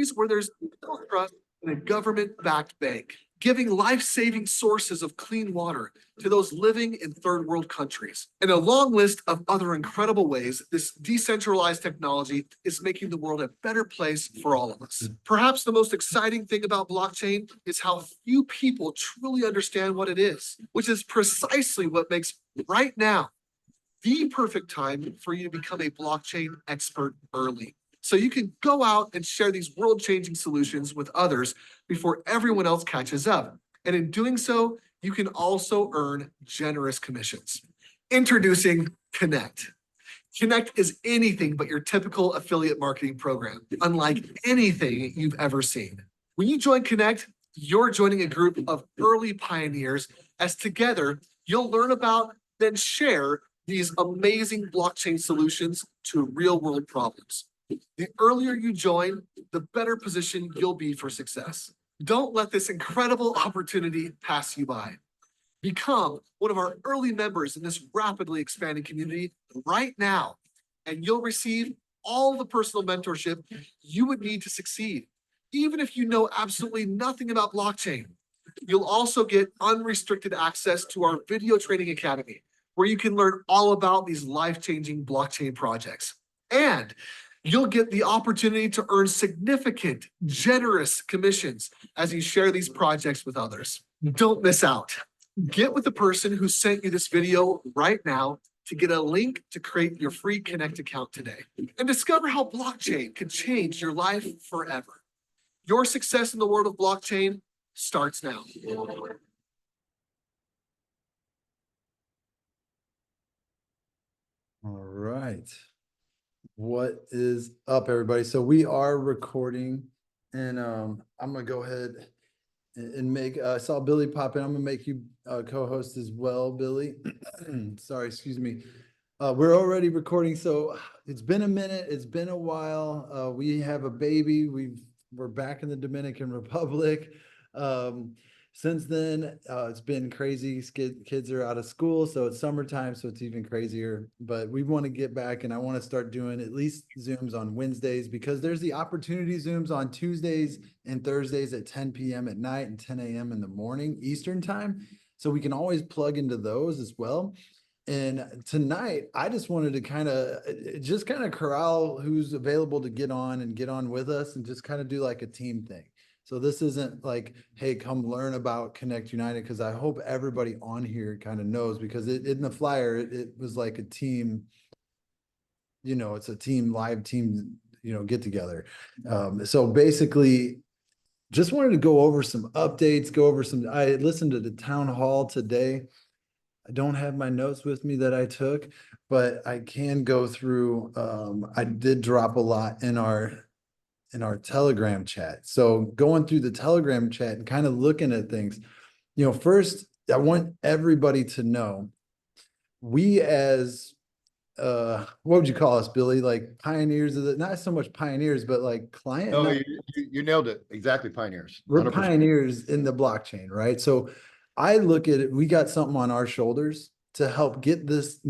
countries where there's no trust in a government-backed bank, giving life-saving sources of clean water to those living in third world countries. And a long list of other incredible ways this decentralized technology is making the world a better place for all of us. Perhaps the most exciting thing about blockchain is how few people truly understand what it is, which is precisely what makes right now the perfect time for you to become a blockchain expert early. So you can go out and share these world-changing solutions with others before everyone else catches up. And in doing so, you can also earn generous commissions. Introducing Connect. Connect is anything but your typical affiliate marketing program, unlike anything you've ever seen. When you join Connect, you're joining a group of early pioneers, as together you'll learn about, then share these amazing blockchain solutions to real-world problems. The earlier you join, the better position you'll be for success. Don't let this incredible opportunity pass you by. Become one of our early members in this rapidly expanding community right now, and you'll receive all the personal mentorship you would need to succeed, even if you know absolutely nothing about blockchain. You'll also get unrestricted access to our video training academy, where you can learn all about these life-changing blockchain projects. And you'll get the opportunity to earn significant, generous commissions as you share these projects with others. Don't miss out. Get with the person who sent you this video right now to get a link to create your free Connect account today and discover how blockchain can change your life forever. Your success in the world of blockchain starts now. All right. What is up, everybody? So we are recording, and I'm gonna go ahead and make I saw Billy pop in. I'm gonna make you co-host as well, Billy. Sorry, excuse me. We're already recording, so it's been a minute, it's been a while. We have a baby, we're back in the Dominican Republic. Since then, it's been crazy. Kids are out of school, so it's summertime, so it's even crazier. But we want to get back, and I want to start doing at least Zooms on Wednesdays, because there's the opportunity Zooms on Tuesdays and Thursdays at 10 p.m. at night and 10 a.m. in the morning Eastern time. So we can always plug into those as well. And tonight, I just wanted to kind of corral who's available to get on with us, and just kind of do like a team thing. So this isn't like, hey, come learn about Connect United, because I hope everybody on here kind of knows, because in the flyer, it was like a team, it's a live team, get together. So basically, just wanted to go over some updates, I listened to the town hall today. I don't have my notes with me that I took, but I can go through, I did drop a lot in our Telegram chat. So going through the Telegram chat and kind of looking at things, first, I want everybody to know, we as, what would you call us, Billy? Like pioneers of not so much pioneers, but like client. No, you nailed it. Exactly. Pioneers. 100%. We're pioneers in the blockchain, right? So I look at it, we got something on our shoulders to help get this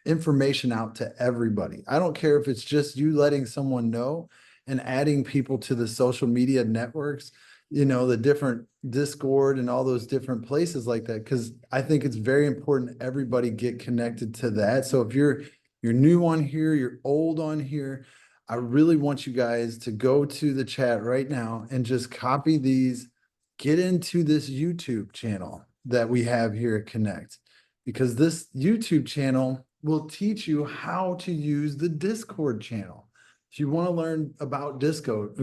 information out to everybody. I don't care if it's just you letting someone know and adding people to the social media networks, the different Discord and all those different places like that, because I think it's very important everybody get connected to that. So if you're new on here, you're old on here, I really want you guys to go to the chat right now and just copy these, get into this YouTube channel that we have here at Connect, because this YouTube channel will teach you how to use the Discord channel. If you want to learn about Discord,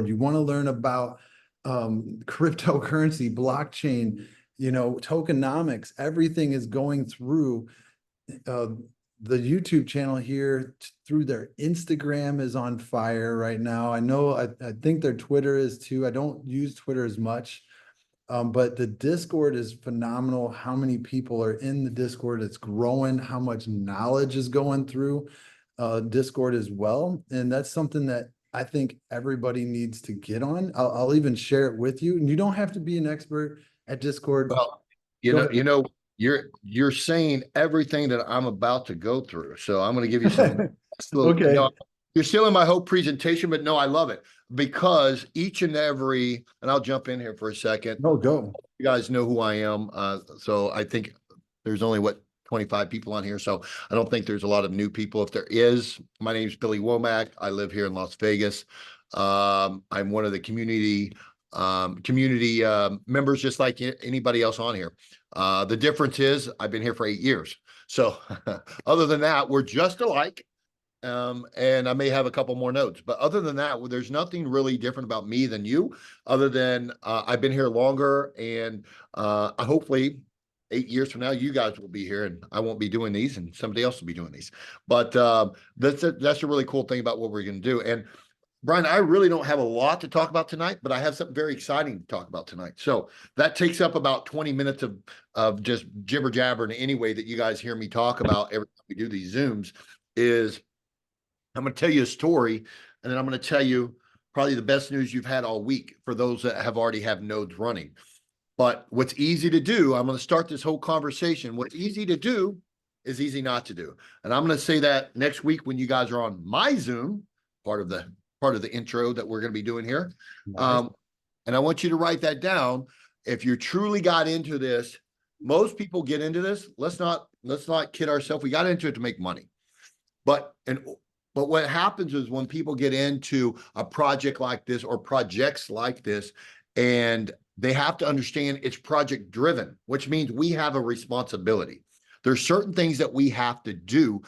you want to learn about cryptocurrency, blockchain, tokenomics, everything is going through the YouTube channel here. Through their Instagram is on fire right now. I think their Twitter is too. I don't use Twitter as much, but the Discord is phenomenal. How many people are in the Discord? It's growing. How much knowledge is going through Discord as well. And that's something that I think everybody needs to get on. I'll even share it with you. And you don't have to be an expert at Discord. Well, you're saying everything that I'm about to go through. So I'm going to give you some. Okay. You're stealing my whole presentation, but no, I love it because each and every, and I'll jump in here for a second. No, go. You guys know who I am. So I think there's only 25 people on here. So I don't think there's a lot of new people. If there is, my name is Billy Womack. I live here in Las Vegas. I'm one of the community members, just like anybody else on here. The difference is I've been here for 8 years. So other than that, we're just alike. And I may have a couple more notes, but other than that, well, there's nothing really different about me than you, other than I've been here longer, and hopefully 8 years from now, you guys will be here, and I won't be doing these, and somebody else will be doing these. But that's a really cool thing about what we're going to do. And Brian, I really don't have a lot to talk about tonight, but I have something very exciting to talk about tonight. So that takes up about 20 minutes of just jibber jabbering anyway that you guys hear me talk about every time we do these Zooms. Is I'm going to tell you a story, and then I'm going to tell you probably the best news you've had all week for those that have already have nodes running. But what's easy to do, I'm going to start this whole conversation. What's easy to do is easy not to do. And I'm going to say that next week when you guys are on my Zoom, part of the intro that we're going to be doing here. Nice. And I want you to write that down. If you truly got into this, most people get into this. Let's not kid ourselves. We got into it to make money. But what happens is when people get into a project like this or projects like this, and they have to understand it's project driven, which means we have a responsibility. There's certain things that we have to do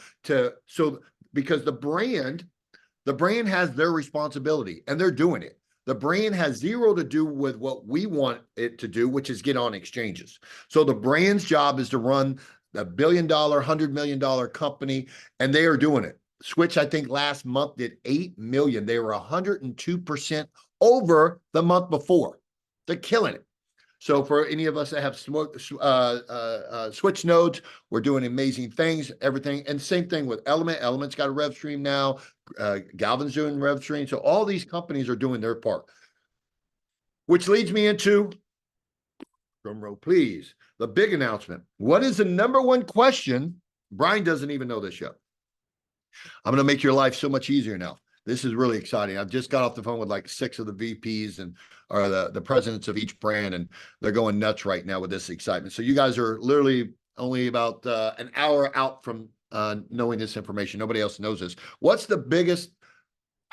because the brand has their responsibility and they're doing it. The brand has zero to do with what we want it to do, which is get on exchanges. So the brand's job is to run a $1 billion, $100 million company, and they are doing it. Switch, I think last month did 8 million. They were 102% over the month before. They're killing it. So for any of us that have Switch nodes, we're doing amazing things, everything. And same thing with Element. Element's got a rev stream now. Galvin's doing rev stream. So all these companies are doing their part. Which leads me into, drum roll please, the big announcement. What is the number one question? Brian doesn't even know this yet. I'm going to make your life so much easier now. This is really exciting. I've just got off the phone with like 6 of the VPs or the presidents of each brand, and they're going nuts right now with this excitement. So you guys are literally only about an hour out from knowing this information. Nobody else knows this. What's the biggest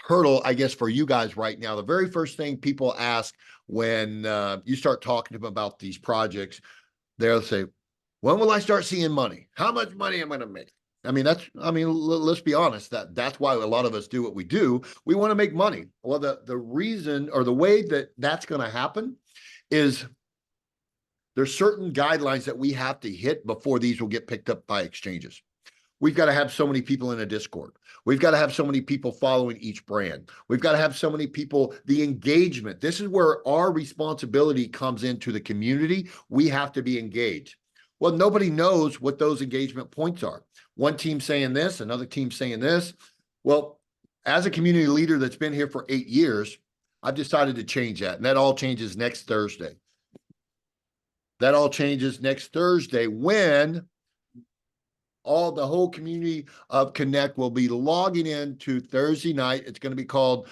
hurdle, I guess, for you guys right now? The very first thing people ask when you start talking to them about these projects, they'll say, when will I start seeing money? How much money am I going to make? Let's be honest, that's why a lot of us do what we do. We want to make money. Well, the reason or the way that that's going to happen is there's certain guidelines that we have to hit before these will get picked up by exchanges. We've got to have so many people in a Discord. We've got to have so many people following each brand. We've got to have so many people, the engagement. This is where our responsibility comes into the community. We have to be engaged. Well, nobody knows what those engagement points are. One team saying this, another team saying this. Well, as a community leader that's been here for 8 years, I've decided to change that. And that all changes next Thursday. That all changes next Thursday when the whole community of Connect will be logging in to Thursday night. It's going to be called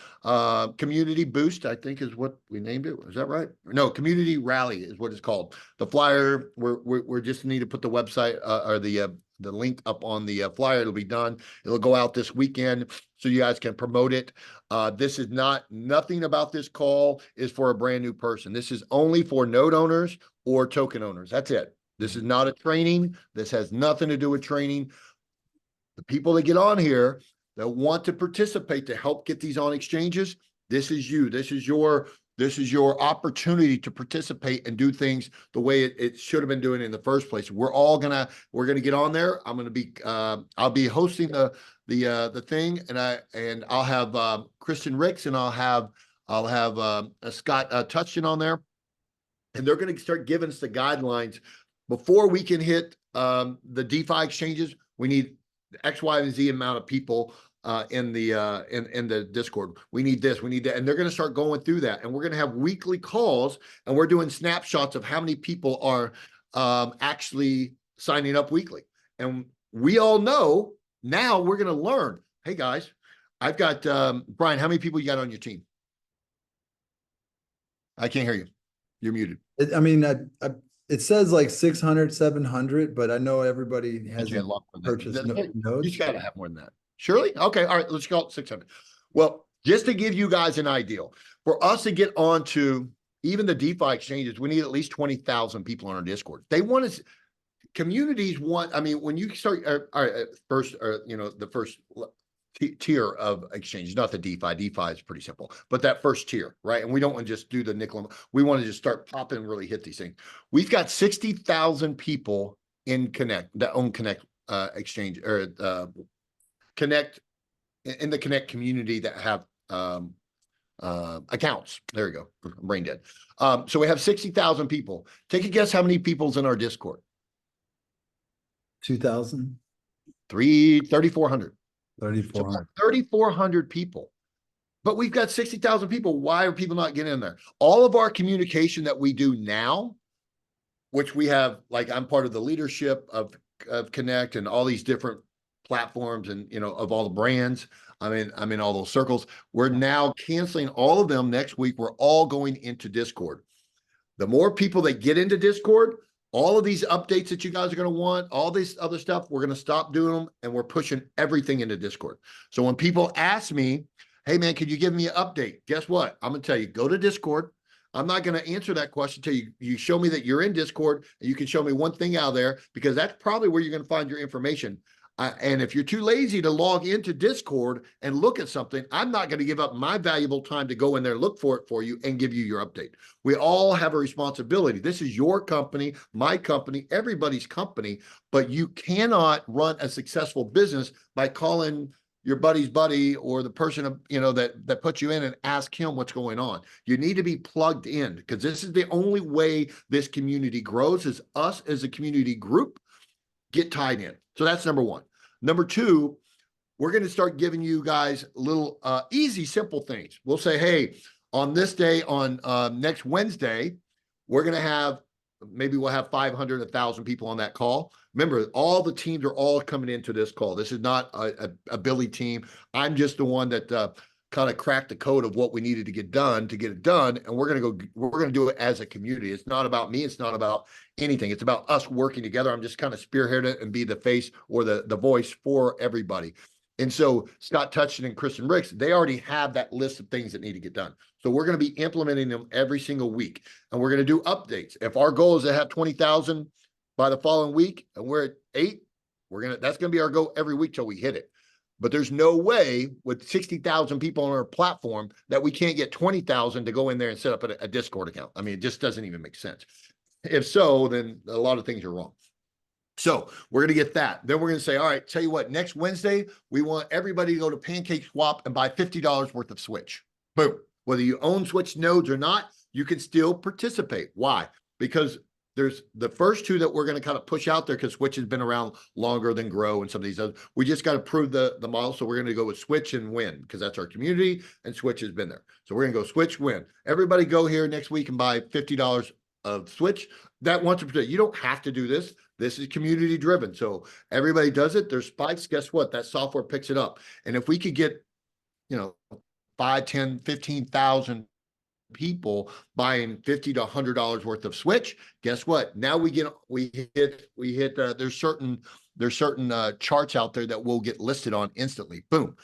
Community Boost, I think is what we named it. Is that right? No, Community Rally is what it's called. The flyer, we're just need to put the website or the link up on the flyer. It'll be done. It'll go out this weekend so you guys can promote it. This is nothing about this call is for a brand new person. This is only for node owners or token owners. That's it. This is not a training. This has nothing to do with training. The people that get on here that want to participate to help get these on exchanges, this is you. This is your opportunity to participate and do things the way it should have been doing in the first place. We're gonna get on there. I'll be hosting the thing, and I'll have Kristen Ricks and I'll have Scott Touchton on there, and they're going to start giving us the guidelines. Before we can hit the DeFi exchanges, we need X, Y, and Z amount of people in the Discord. We need this, we need that. And they're going to start going through that. And we're going to have weekly calls, and we're doing snapshots of how many people are actually signing up weekly. And we all know now we're going to learn, hey guys, I've got, Brian, how many people you got on your team? I can't hear you. You're muted. I mean, it says like 600, 700, but I know everybody has You had a lot more than purchased that. You nodes. just gotta have more than that. Surely? Okay, all right, let's call it 600. Well, just to give you guys an idea, for us to get onto even the DeFi exchanges, we need at least 20,000 people on our Discord. They want us, communities want, I mean, when you start, first, the first tier of exchange, not the DeFi. DeFi is pretty simple, but that first tier, right? And we don't want to just do the nickel. We want to just start popping and really hit these things. We've got 60,000 people in Connect that own Connect exchange or Connect in the Connect community that have accounts. There you go. I'm brain dead. So we have 60,000 people. Take a guess how many people's in our Discord? 2,000? 3,400. 3,400. 3,400 people. But we've got 60,000 people. Why are people not getting in there? All of our communication that we do now, which we have, like I'm part of the leadership of Connect and all these different platforms and, of all the brands. I'm in all those circles. We're now canceling all of them next week. We're all going into Discord. The more people that get into Discord, all of these updates that you guys are going to want, all this other stuff, we're going to stop doing them and we're pushing everything into Discord. So when people ask me, hey man, could you give me an update? Guess what? I'm going to tell you, go to Discord. I'm not going to answer that question until you show me that you're in Discord and you can show me one thing out there, because that's probably where you're going to find your information. And if you're too lazy to log into Discord and look at something, I'm not going to give up my valuable time to go in there, look for it for you, and give you your update. We all have a responsibility. This is your company, my company, everybody's company, but you cannot run a successful business by calling your buddy's buddy or the person, that put you in and ask him what's going on. You need to be plugged in, because this is the only way this community grows, is us as a community group get tied in. So that's number one. Number two, we're going to start giving you guys little easy, simple things. We'll say, hey, on this day, on next Wednesday, we're going to have, maybe we'll have 500, 1,000 people on that call. Remember, all the teams are all coming into this call. This is not a Billy team. I'm just the one that kind of cracked the code of what we needed to get it done. And we're going to do it as a community. It's not about me. It's not about anything. It's about us working together. I'm just kind of spearhead it and be the face or the voice for everybody. And so Scott Touchton and Kristen Ricks, they already have that list of things that need to get done. So we're going to be implementing them every single week. And we're going to do updates. If our goal is to have 20,000 by the following week and we're at 8, that's going to be our goal every week till we hit it. But there's no way with 60,000 people on our platform that we can't get 20,000 to go in there and set up a Discord account. I mean, it just doesn't even make sense. If so, then a lot of things are wrong. So we're going to get that. Then we're going to say, all right, tell you what, next Wednesday, we want everybody to go to Pancake Swap and buy $50 worth of Switch. Boom. Whether you own Switch nodes or not, you can still participate. Why? Because there's the first two that we're going to kind of push out there, because Switch has been around longer than Grow and some of these others. We just got to prove the model. So we're going to go with Switch and Win, because that's our community and Switch has been there. So we're going to go Switch, Win. Everybody go here next week and buy $50 of Switch. That wants to protect. You don't have to do this. This is community driven. So everybody does it. There's spikes. Guess what? That software picks it up. And if we could get, 5, 10, 15,000 people buying $50 to $100 worth of Switch, guess what? Now we hit there's certain charts out there that will get listed on instantly. Boom.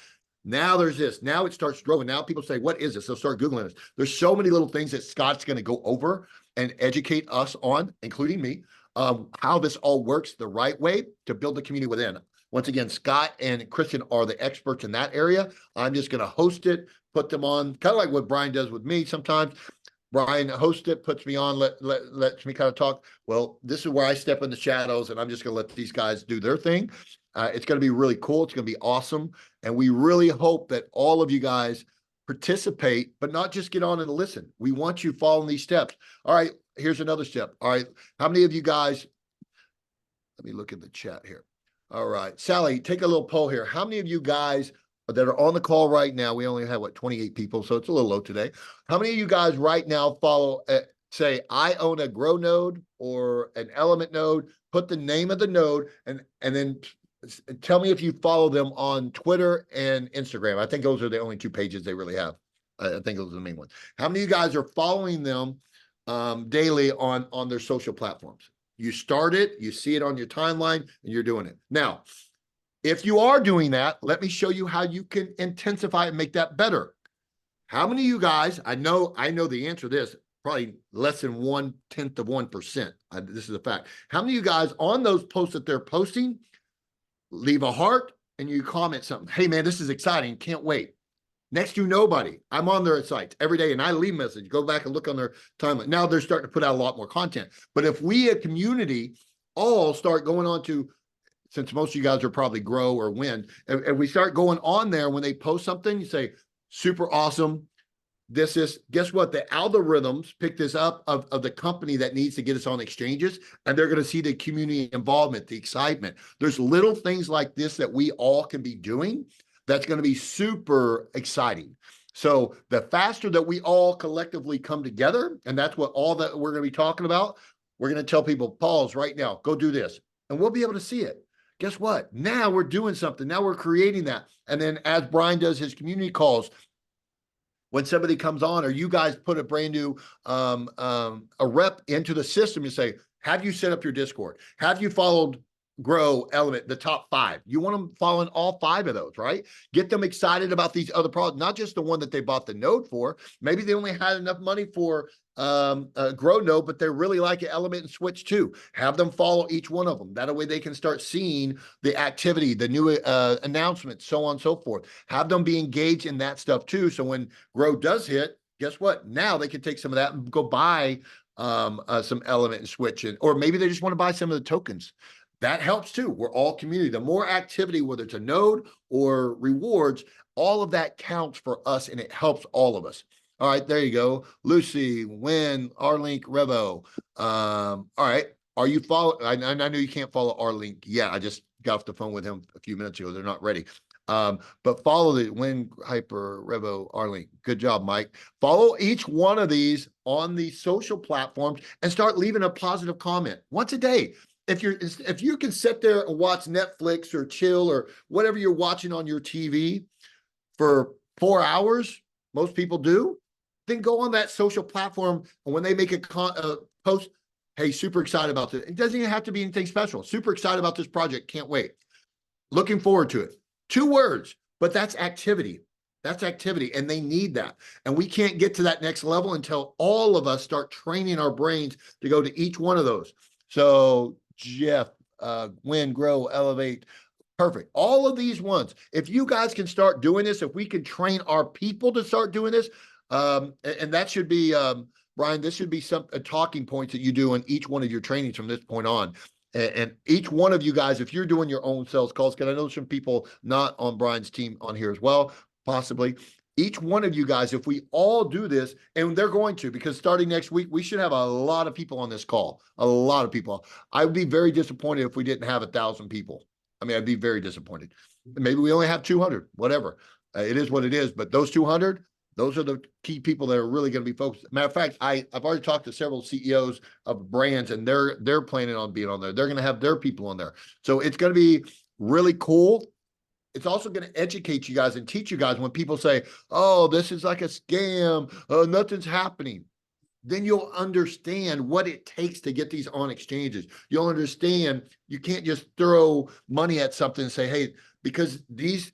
Now there's this. Now it starts growing. Now people say, what is this? They'll start Googling this. There's so many little things that Scott's going to go over and educate us on, including me, how this all works the right way to build the community within. Once again, Scott and Kristen are the experts in that area. I'm just going to host it, put them on, kind of like what Brian does with me sometimes. Brian hosts it, puts me on, lets me kind of talk. Well, this is where I step in the shadows, and I'm just going to let these guys do their thing. It's going to be really cool. It's going to be awesome. And we really hope that all of you guys participate, but not just get on and listen. We want you following these steps. All right, here's another step. All right, how many of you guys, let me look in the chat here. All right, Sally, take a little poll here. How many of you guys that are on the call right now, we only have, 28 people, so it's a little low today. How many of you guys right now follow, say, I own a Grow node or an Element node, put the name of the node, and then tell me if you follow them on Twitter and Instagram. I think those are the only two pages they really have. I think those are the main ones. How many of you guys are following them daily on their social platforms? You start it, you see it on your timeline, and you're doing it. Now, if you are doing that, let me show you how you can intensify and make that better. How many of you guys, I know the answer to this, probably less than 1/10 of 1%. This is a fact. How many of you guys on those posts that they're posting, leave a heart and you comment something? Hey man, this is exciting. Can't wait. Next to nobody. I'm on their sites every day and I leave message. Go back and look on their timeline. Now they're starting to put out a lot more content. But if we, a community, all start going on to, since most of you guys are probably Grow or Win, and we start going on there when they post something, you say, super awesome. This is, guess what? The algorithms pick this up of the company that needs to get us on exchanges, and they're going to see the community involvement, the excitement. There's little things like this that we all can be doing that's going to be super exciting. So the faster that we all collectively come together, and that's what all that we're going to be talking about, we're going to tell people, pause right now, go do this, and we'll be able to see it. Guess what? Now we're doing something. Now we're creating that. And then as Brian does his community calls, when somebody comes on, or you guys put a brand new a rep into the system, you say, have you set up your Discord? Have you followed Grow, Element, the top 5? You want them following all 5 of those, right? Get them excited about these other products, not just the one that they bought the node for. Maybe they only had enough money for a Grow node, but they really like Element and Switch too. Have them follow each one of them. That way they can start seeing the activity, the new announcements, so on and so forth. Have them be engaged in that stuff too. So when Grow does hit, guess what? Now they can take some of that and go buy some Element and Switch, or maybe they just want to buy some of the tokens. That helps too. We're all community. The more activity, whether it's a node or rewards, all of that counts for us and it helps all of us. All right, there you go. Lucy, Win, R-Link, Revo. All right. Are you following? I know you can't follow R-Link. Yeah, I just got off the phone with him a few minutes ago. They're not ready. But follow the Win, Hyper, Revo, R-Link. Good job, Mike. Follow each one of these on the social platforms and start leaving a positive comment once a day. If you can sit there and watch Netflix or chill or whatever you're watching on your TV for 4 hours, most people do, then go on that social platform, and when they make a post, hey, super excited about this. It doesn't even have to be anything special. Super excited about this project. Can't wait. Looking forward to it. 2 words, but that's activity. That's activity, and they need that. And we can't get to that next level until all of us start training our brains to go to each one of those. So Jeff, Win, Grow, Elevate, perfect. All of these ones, if you guys can start doing this, if we can train our people to start doing this, and that should be, Brian, this should be some talking points that you do in each one of your trainings from this point on. And each one of you guys, if you're doing your own sales calls, because I know some people not on Brian's team on here as well, possibly. Each one of you guys, if we all do this, and they're going to, because starting next week, we should have a lot of people on this call, a lot of people. I would be very disappointed if we didn't have 1,000 people. I mean, I'd be very disappointed. Maybe we only have 200, whatever. It is what it is. But those 200, those are the key people that are really going to be focused. Matter of fact, I've already talked to several CEOs of brands, and they're planning on being on there. They're going to have their people on there. So it's going to be really cool. It's also going to educate you guys and teach you guys when people say, oh, this is like a scam, nothing's happening. Then you'll understand what it takes to get these on exchanges. You'll understand you can't just throw money at something and say, hey, because these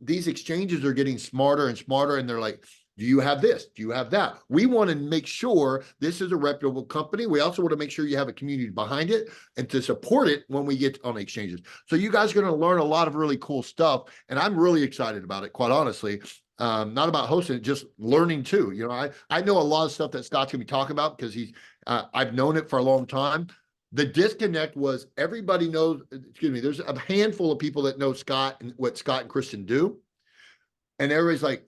exchanges are getting smarter and smarter, and they're like, do you have this? Do you have that? We want to make sure this is a reputable company. We also want to make sure you have a community behind it and to support it when we get on exchanges. So you guys are going to learn a lot of really cool stuff, and I'm really excited about it, quite honestly. Not about hosting it, just learning too. You know, I know a lot of stuff that Scott's gonna be talking about because I've known it for a long time. The disconnect was everybody knows, excuse me, there's a handful of people that know Scott and what Scott and Kristen do. And everybody's like,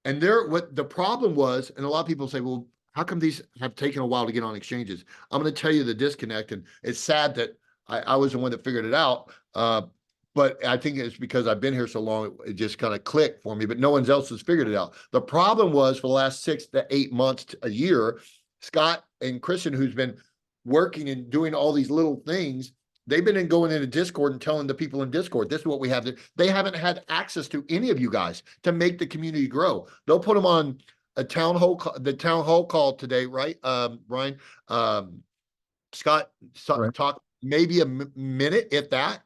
and what the problem was, and a lot of people say, well, how come these have taken a while to get on exchanges? I'm going to tell you the disconnect, and it's sad that I was the one that figured it out. But I think it's because I've been here so long, it just kind of clicked for me, but no one else has figured it out. The problem was for the last 6 to 8 months to a year, Scott and Kristen, who's been working and doing all these little things, They've been going into Discord and telling the people in Discord, this is what we have. They haven't had access to any of you guys to make the community grow. They'll put them on a town hall, the town hall call today, right? Brian, Scott, Right. talk maybe a minute, if that.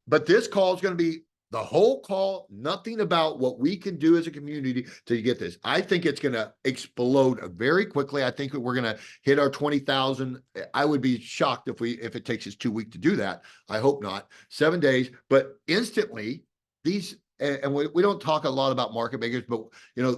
But this call is going to be the whole call, nothing about what we can do as a community to get this. I think it's going to explode very quickly. I think we're going to hit our 20,000. I would be shocked if it takes us 2 weeks to do that. I hope not. 7 days, but instantly these, and we don't talk a lot about market makers, but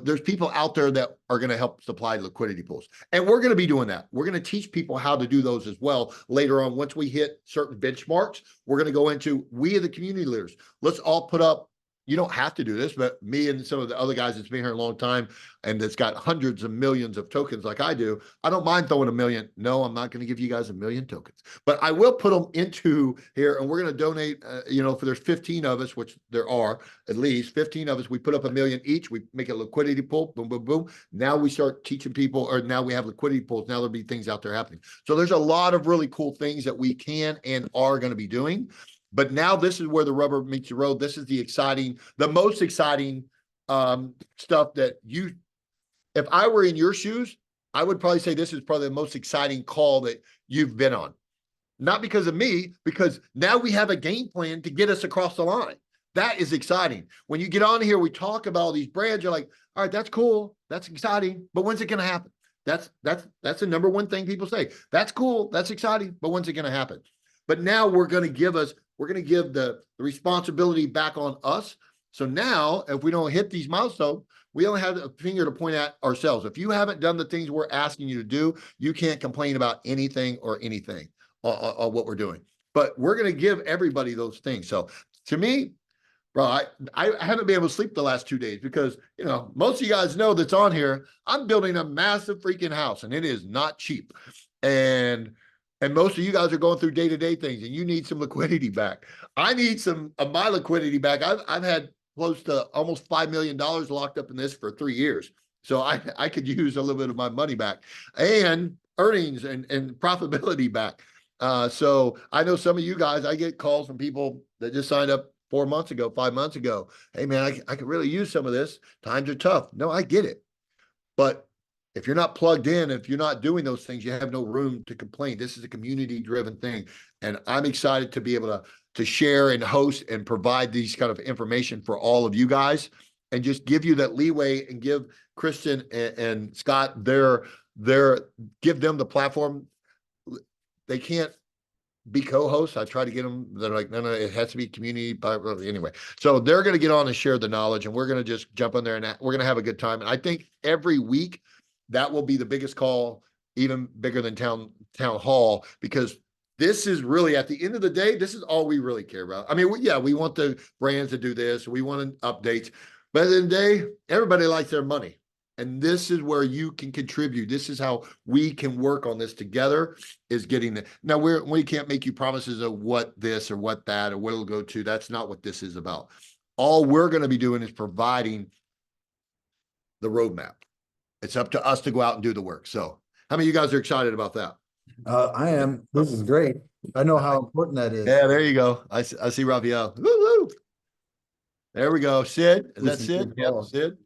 there's people out there that are going to help supply liquidity pools. And we're going to be doing that. We're going to teach people how to do those as well later on. Once we hit certain benchmarks, we're going to go into, we are the community leaders. Let's all put up, you don't have to do this, but me and some of the other guys that's been here a long time and that's got hundreds of millions of tokens like I do, I don't mind throwing 1 million. No, I'm not going to give you guys 1 million tokens, but I will put them into here, and we're going to donate, if there's 15 of us, which there are at least 15 of us, we put up 1 million each. We make a liquidity pool, boom, boom, boom. Now we start teaching people, or now we have liquidity pools. Now there'll be things out there happening. So there's a lot of really cool things that we can and are going to be doing. But now this is where the rubber meets the road. This is the most exciting stuff that if I were in your shoes, I would probably say this is probably the most exciting call that you've been on. Not because of me, because now we have a game plan to get us across the line. That is exciting. When you get on here, we talk about all these brands. You're like, all right, that's cool. That's exciting. But when's it going to happen? That's the number one thing people say. That's cool. That's exciting. But when's it going to happen? But now we're going to give the responsibility back on us. So now if we don't hit these milestones, we only have a finger to point at ourselves. If you haven't done the things we're asking you to do, you can't complain about anything or what we're doing. But we're going to give everybody those things. So to me, bro, I haven't been able to sleep the last 2 days because, most of you guys know that's on here. I'm building a massive freaking house and it is not cheap. And most of you guys are going through day-to-day things and you need some liquidity back. I need some of my liquidity back. I've had close to almost $5 million locked up in this for 3 years. So I could use a little bit of my money back and earnings and profitability back. So I know some of you guys, I get calls from people that just signed up 4 months ago, 5 months ago. Hey man, I could really use some of this. Times are tough. No, I get it. But if you're not plugged in, if you're not doing those things, you have no room to complain. This is a community driven thing. And I'm excited to be able to share and host and provide these kind of information for all of you guys and just give you that leeway and give Kristen and Scott give them the platform. They can't be co-hosts. I try to get them. They're like, no, it has to be community. Anyway, so they're going to get on and share the knowledge, and we're going to just jump on there and we're going to have a good time. And I think every week that will be the biggest call, even bigger than town hall, because this is really, at the end of the day, this is all we really care about. I mean, we want the brands to do this. We want updates, but at the end of the day, everybody likes their money. And this is where you can contribute. This is how we can work on this together, is getting it. Now, we can't make you promises of what this or what that or what it'll go to. That's not what this is about. All we're going to be doing is providing the roadmap. It's up to us to go out and do the work. So how many of you guys are excited about that? I am. This is great. I know how important that is. Yeah, there you go. I see Raphael. Woo, woo. There we go. Sid, is that Sid? Yeah, Sid.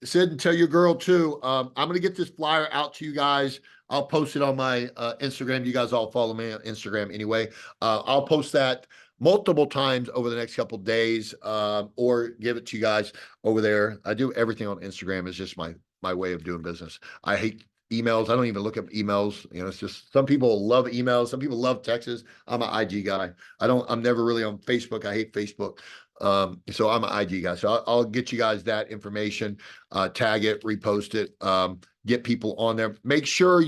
Sid, and tell your girl too. I'm going to get this flyer out to you guys. I'll post it on my Instagram. You guys all follow me on Instagram anyway. I'll post that multiple times over the next couple of days, or give it to you guys over there. I do everything on Instagram. It's just my way of doing business. I hate emails. I don't even look at emails. It's just, some people love emails. Some people love texts. I'm an IG guy. I'm never really on Facebook. I hate Facebook. So I'm an IG guy. So I'll get you guys that information, tag it, repost it, get people on there. Make sure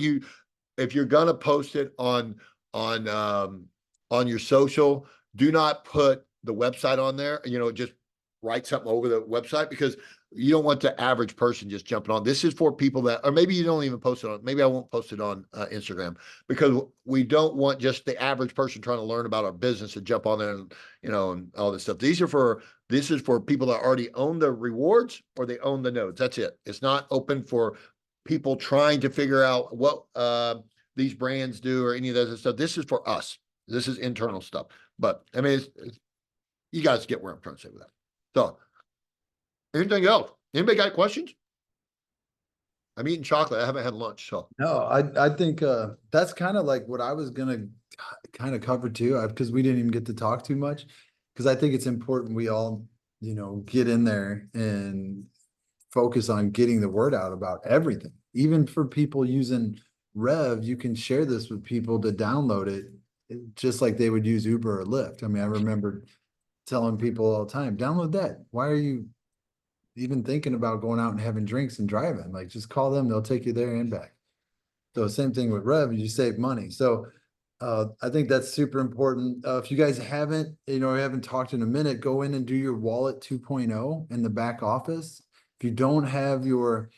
if you're going to post it on your social, do not put the website on there, just write something over the website, because you don't want the average person just jumping on. This is for people that, or maybe you don't even post it on, maybe I won't post it on Instagram, because we don't want just the average person trying to learn about our business to jump on there and, and all this stuff. This is for people that already own the rewards or they own the nodes. That's it. It's not open for people trying to figure out what, these brands do or any of that other stuff. This is for us. This is internal stuff. But I mean, you guys get where I'm trying to say with that. So anything else? Anybody got questions? I'm eating chocolate. I haven't had lunch. So No, I think that's kind of like what I was gonna kind of cover too, because we didn't even get to talk too much. Because I think it's important we all, get in there and focus on getting the word out about everything. Even for people using Rev, you can share this with people to download it, just like they would use Uber or Lyft. I mean, I remember telling people all the time, download that. Why are you even thinking about going out and having drinks and driving? Like, just call them, they'll take you there and back. So same thing with Rev, you save money. So I think that's super important. If you guys haven't, haven't talked in a minute, go in and do your wallet 2.0 in the back office. If you don't have your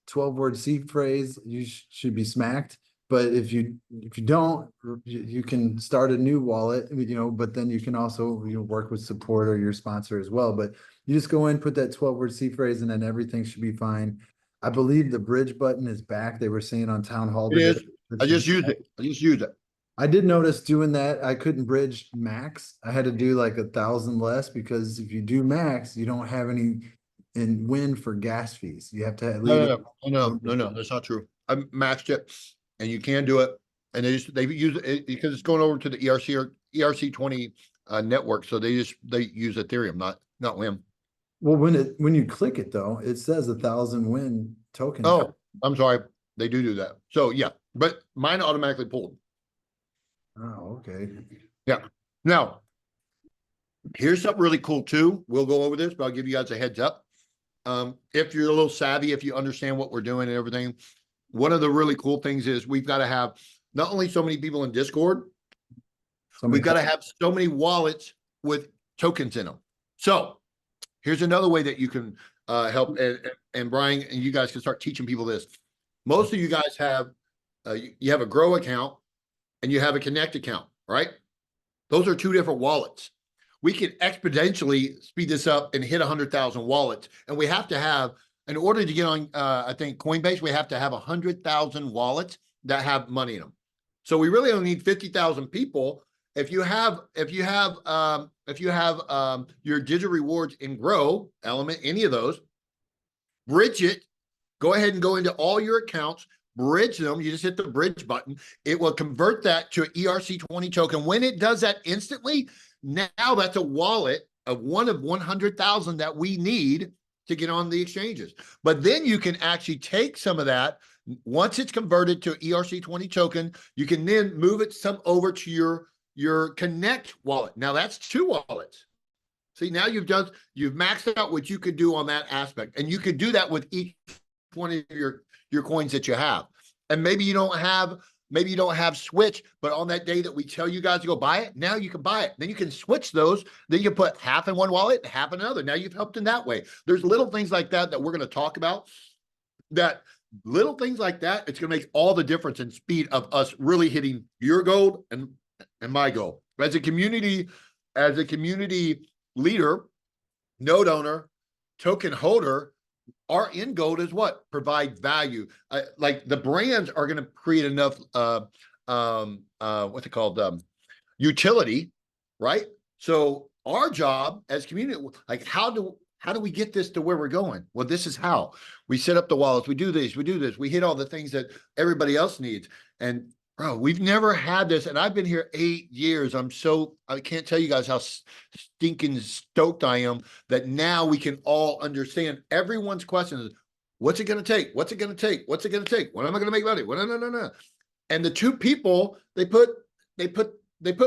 12-word seed phrase, you should be smacked. But if you don't, you can start a new wallet, but then you can also work with support or your sponsor as well. But you just go in, put that 12-word seed phrase, and then everything should be fine. I believe the bridge button is back. They were saying on town hall. it is. I just used it. I did notice doing that. I couldn't bridge max. I had to do like 1,000 less, because if you do max, you don't have any in win for gas fees. You have to at least. No, that's not true. I maxed it, and you can do it. And they use it because it's going over to the ERC or ERC20 network. So they use Ethereum, not WIM. Well, when you click it though, it says 1,000 win tokens. Oh, I'm sorry. They do that. So yeah, but mine automatically pulled. Oh, okay. Yeah. Now, here's something really cool too. We'll go over this, but I'll give you guys a heads up. If you're a little savvy, if you understand what we're doing and everything, one of the really cool things is we've got to have not only so many people in Discord, we've got to have so many wallets with tokens in them. So here's another way that you can help. And Brian, and you guys can start teaching people this. Most of you guys have, you have a Grow account and you have a Connect account, right? Those are two different wallets. We can exponentially speed this up and hit 100,000 wallets. And we have to have, in order to get on, I think Coinbase, we have to have 100,000 wallets that have money in them. So we really only need 50,000 people. If you have your digital rewards in Grow, Element, any of those, bridge it, go ahead and go into all your accounts, bridge them. You just hit the bridge button. It will convert that to an ERC20 token. When it does that instantly, now that's a wallet of one of 100,000 that we need to get on the exchanges. But then you can actually take some of that. Once it's converted to ERC20 token, you can then move it over to your Connect wallet. Now that's two wallets. See, now you've maxed out what you could do on that aspect. And you could do that with each one of your coins that you have. And maybe you don't have Switch, but on that day that we tell you guys to go buy it, now you can buy it. Then you can switch those. Then you can put half in one wallet, half in another. Now you've helped in that way. There's little things like that we're going to talk about. It's going to make all the difference in speed of us really hitting your goal and my goal. As a community leader, node owner, token holder, our end goal is what? Provide value. Like the brands are going to create enough, what's it called? Utility, right? So our job as community, like how do we get this to where we're going? Well, this is how we set up the wallets. We do this, we hit all the things that everybody else needs. And bro, we've never had this. And I've been here 8 years. I can't tell you guys how stinking stoked I am that now we can all understand everyone's questions. What's it going to take? What's it going to take? What's it going to take? When am I going to make money? Well, no. And the two people, they put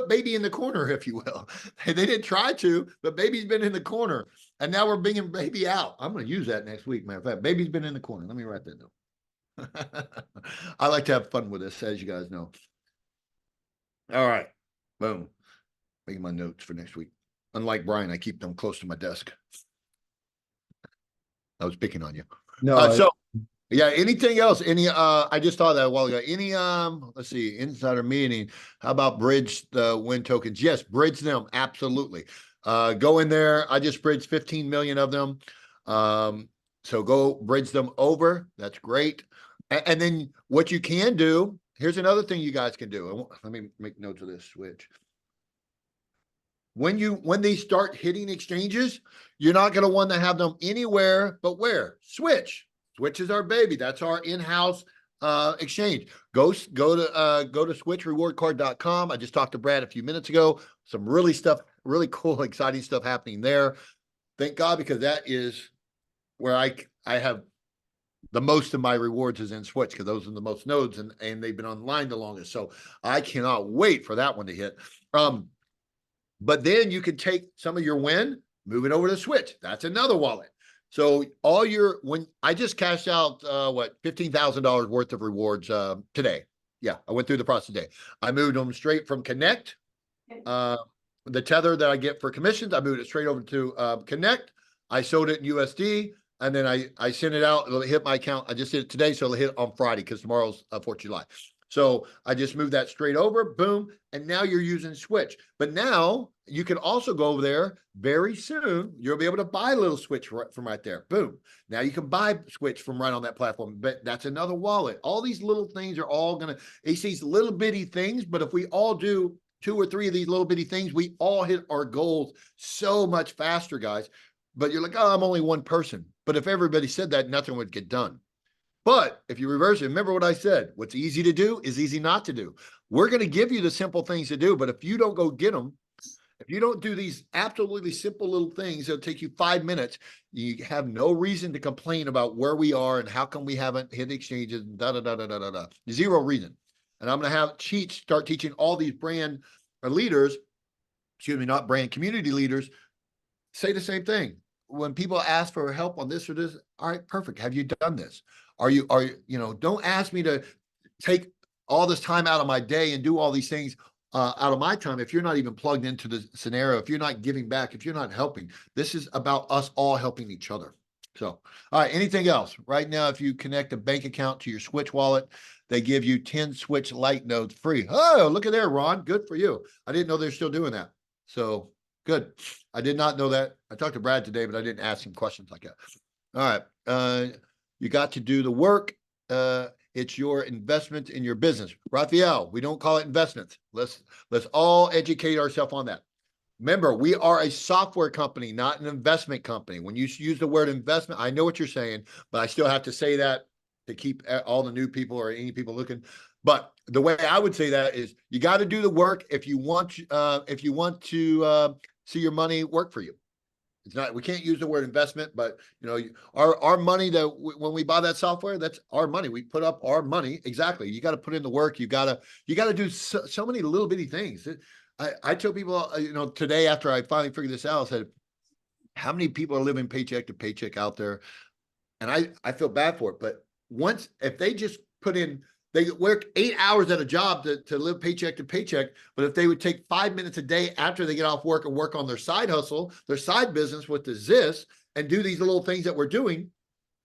baby in the corner, if you will. They didn't try to, but baby's been in the corner. And now we're bringing baby out. I'm going to use that next week, matter of fact. Baby's been in the corner. Let me write that down. I like to have fun with this, as you guys know. All right. Boom. Making my notes for next week. Unlike Brian, I keep them close to my desk. I was picking on you. No. So yeah, anything else? I just thought that a while ago. Let's see, insider meeting. How about bridge the win tokens? Yes, bridge them. Absolutely. Go in there. I just bridged 15 million of them. So go bridge them over. That's great. And then what you can do, here's another thing you guys can do. Let me make notes of this switch. When they start hitting exchanges, you're not going to want to have them anywhere but where? Switch. Switch is our baby. That's our in-house exchange. Go to switchrewardcard.com. I just talked to Brad a few minutes ago. Some really cool, exciting stuff happening there. Thank God, because that is where I have the most of my rewards is in Switch, because those are the most nodes, and they've been online the longest. So I cannot wait for that one to hit. But then you can take some of your win, move it over to Switch. That's another wallet. So when I just cashed out $15,000 worth of rewards today. Yeah, I went through the process today. I moved them straight from Connect. The tether that I get for commissions, I moved it straight over to Connect. I sold it in USD, and then I sent it out. It'll hit my account. I just did it today, so it'll hit on Friday because tomorrow's 4th of July. So I just moved that straight over, boom, and now you're using Switch. But now you can also go over there very soon. You'll be able to buy a little Switch from right there. Boom. Now you can buy Switch from right on that platform, but that's another wallet. All these little things are all going to, it's these little bitty things, but if we all do 2 or 3 of these little bitty things, we all hit our goals so much faster, guys. But you're like, oh, I'm only one person. But if everybody said that, nothing would get done. But if you reverse it, remember what I said, what's easy to do is easy not to do. We're going to give you the simple things to do, but if you don't go get them, if you don't do these absolutely simple little things, it'll take you 5 minutes. You have no reason to complain about where we are and how come we haven't hit exchanges, Zero reason. And I'm going to have Cheech start teaching all these brand leaders, not brand community leaders, say the same thing. When people ask for help on this or this, all right, perfect. Have you done this? Don't ask me to take all this time out of my day and do all these things out of my time if you're not even plugged into the scenario, if you're not giving back, if you're not helping. This is about us all helping each other. So, all right, anything else? Right now, if you connect a bank account to your Switch wallet, they give you 10 Switch Lite nodes free. Oh, look at there, Ron. Good for you. I didn't know they're still doing that. So good. I did not know that. I talked to Brad today, but I didn't ask him questions like that. All right. You got to do the work. It's your investment in your business. Raphael, we don't call it investments. Let's all educate ourselves on that. Remember, we are a software company, not an investment company. When you use the word investment, I know what you're saying, but I still have to say that to keep all the new people or any people looking. But the way I would say that is you got to do the work if you want to see your money work for you. It's not, we can't use the word investment, but our money that when we buy that software, that's our money. We put up our money. Exactly. You got to put in the work. You got to do so many little bitty things. I tell people, today after I finally figured this out, I said, how many people are living paycheck to paycheck out there? And I feel bad for it. But if they just put in, they work 8 hours at a job to live paycheck to paycheck. But if they would take 5 minutes a day after they get off work and work on their side hustle, their side business with the ZIS, and do these little things that we're doing,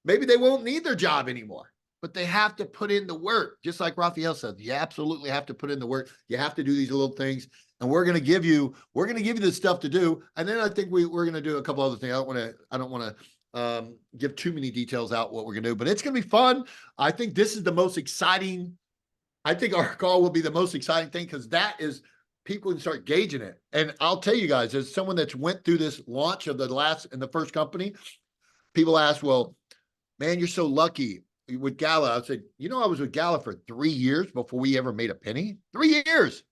maybe they won't need their job anymore. But they have to put in the work. Just like Raphael said, you absolutely have to put in the work. You have to do these little things. And we're going to give you the stuff to do. And then I think we're going to do a couple other things. I don't want to give too many details out what we're going to do, but it's going to be fun. I think this is the most exciting. I think our call will be the most exciting thing, because that is people can start gauging it. And I'll tell you guys, as someone that's went through this launch of the first company, people ask, well, man, you're so lucky with Gala. I said, I was with Gala for 3 years before we ever made a penny. 3 years.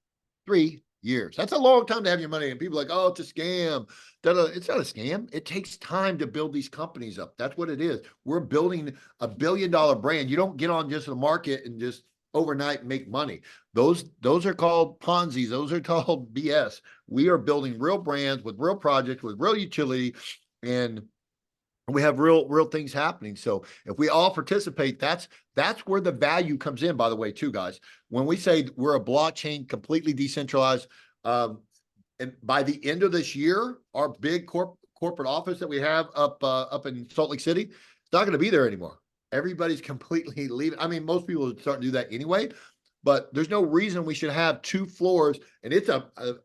3 years. That's a long time to have your money. And people are like, oh, it's a scam. It's not a scam. It takes time to build these companies up. That's what it is. We're building a $1 billion brand. You don't get on just the market and just overnight make money. Those are called Ponzi's. Those are called BS. We are building real brands with real projects, with real utility, and we have real things happening. So if we all participate, that's where the value comes in, by the way, too, guys. When we say we're a blockchain, completely decentralized, and by the end of this year, our big corporate office that we have up in Salt Lake City, it's not going to be there anymore. Everybody's completely leaving. I mean, most people are starting to do that anyway, but there's no reason we should have 2 floors. And I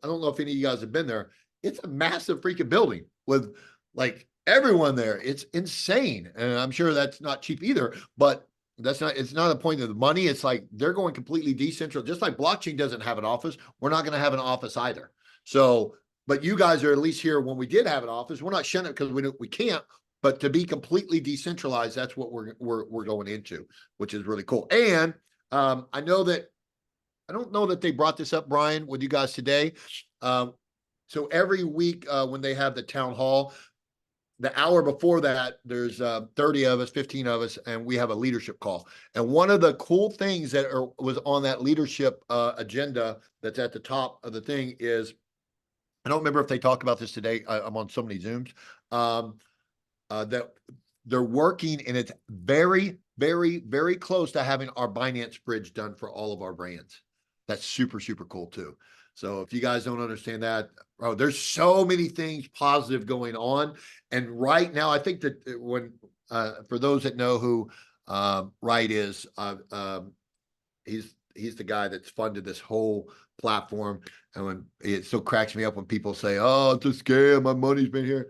don't know if any of you guys have been there. It's a massive freaking building with like everyone there. It's insane. And I'm sure that's not cheap either, but it's not a point of the money. It's like they're going completely decentral. Just like blockchain doesn't have an office, we're not going to have an office either. So, but you guys are at least here when we did have an office. We're not shutting it because we can't, but to be completely decentralized, that's what we're going into, which is really cool. And I don't know that they brought this up, Brian, with you guys today. So every week when they have the town hall, the hour before that, there's 30 of us, 15 of us, and we have a leadership call. And one of the cool things that was on that leadership agenda that's at the top of the thing is, I don't remember if they talked about this today. I'm on so many Zooms. That they're working, and it's very, very, very close to having our Binance bridge done for all of our brands. That's super, super cool too. So if you guys don't understand that, bro, there's so many things positive going on. And right now, I think that when, for those that know who Wright is, he's the guy that's funded this whole platform. And when it still cracks me up when people say, "Oh, it's a scam, my money's been here."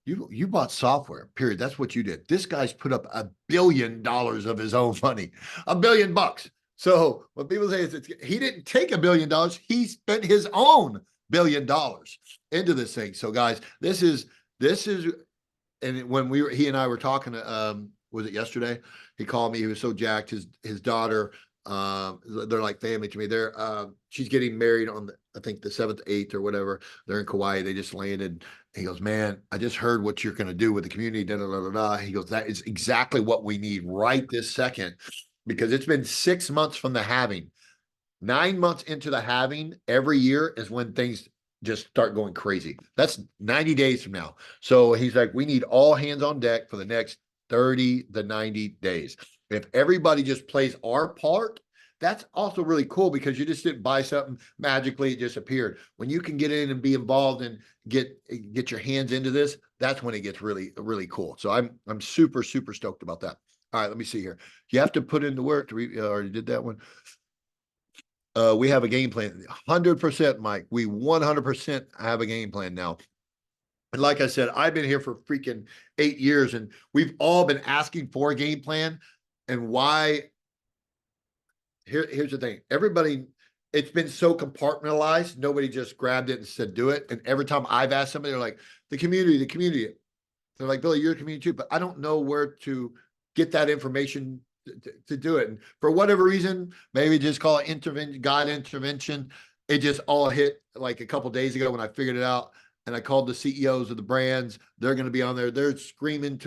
You bought software, period. That's what you did. This guy's put up $1 billion of his own money, $1 billion bucks. So when people say he didn't take $1 billion, he spent his own $1 billion into this thing. So guys, this is, and when he and I were talking, was it yesterday? He called me. He was so jacked. His daughter, they're like family to me. She's getting married on I think the 7th, 8th or whatever. They're in Kauai. They just landed. He goes, "Man, I just heard what you're going to do with the community." Da, da, da, da, da. He goes, "That is exactly what we need right this second, because it's been 6 months from the halving. 9 months into the halving every year is when things just start going crazy. That's 90 days from now." So he's like, "We need all hands on deck for the next 30 to 90 days. If everybody just plays our part," that's also really cool, because you just didn't buy something magically, it just appeared. When you can get in and be involved and get your hands into this, that's when it gets really, really cool. So I'm super, super stoked about that. All right, let me see here. You have to put in the work to already did that one. We have a game plan. 100%, Mike. We 100% have a game plan now. And like I said, I've been here for freaking 8 years, and we've all been asking for a game plan. And why? Here's the thing. Everybody, it's been so compartmentalized. Nobody just grabbed it and said, "Do it." And every time I've asked somebody, they're like, the community. They're like, "Billy, you're a community too," but I don't know where to get that information to do it. And for whatever reason, maybe just call it God intervention. It just all hit like a couple days ago when I figured it out. And I called the CEOs of the brands. They're going to be on there. They're screaming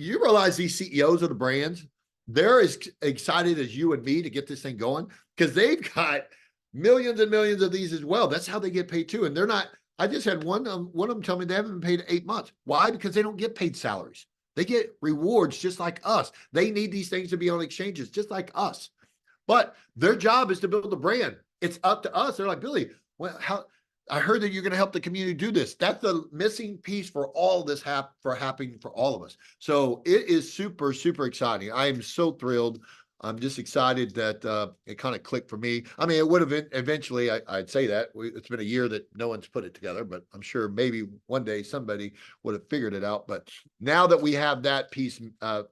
you realize these CEOs of the brands, they're as excited as you and me to get this thing going, because they've got millions and millions of these as well. That's how they get paid too. And they're not, I just had one of them tell me they haven't been paid 8 months. Why? Because they don't get paid salaries. They get rewards just like us. They need these things to be on exchanges just like us. But their job is to build a brand. It's up to us. They're like, "Billy, well, I heard that you're going to help the community do this." That's the missing piece for all this happening for all of us. So it is super, super exciting. I am so thrilled. I'm just excited that it kind of clicked for me. I mean, it would have eventually, I'd say that it's been a year that no one's put it together, but I'm sure maybe one day somebody would have figured it out. But now that we have that piece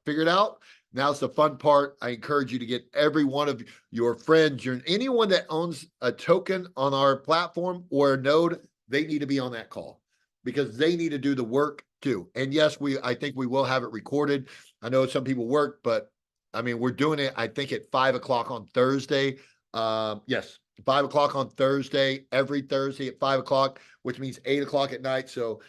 figured out, now's the fun part. I encourage you to get every one of your friends, anyone that owns a token on our platform or a node, they need to be on that call, because they need to do the work too. And yes, I think we will have it recorded. I know some people work, but I mean, we're doing it, I think, at 5 o'clock on Thursday. Yes, 5 o'clock on Thursday, every Thursday at 5 o'clock, which means 8 o'clock at night. So